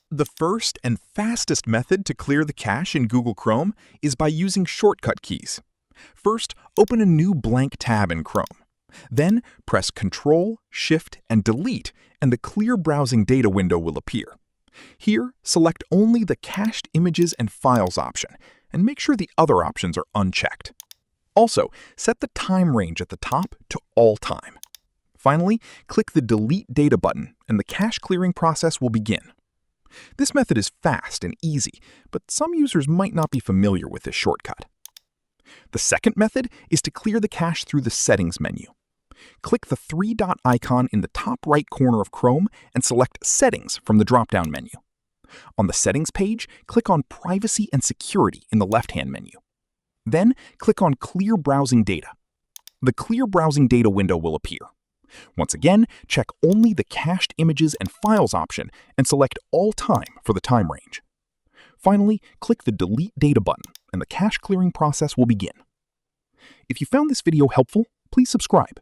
The first and fastest method to clear the cache in Google Chrome is by using shortcut keys. First, open a new blank tab in Chrome. Then, press Ctrl, Shift, and Delete, and the Clear Browsing Data window will appear. Here, select only the Cached Images and Files option, and make sure the other options are unchecked. Also, set the time range at the top to All Time. Finally, click the Delete Data button, and the cache clearing process will begin. This method is fast and easy, but some users might not be familiar with this shortcut. The second method is to clear the cache through the Settings menu. Click the three-dot icon in the top right corner of Chrome and select Settings from the drop-down menu. On the Settings page, click on Privacy and Security in the left-hand menu. Then, click on Clear Browsing Data. The Clear Browsing Data window will appear. Once again, check only the Cached Images and Files option and select All Time for the time range. Finally, click the Delete Data button, and the cache clearing process will begin. If you found this video helpful, please subscribe.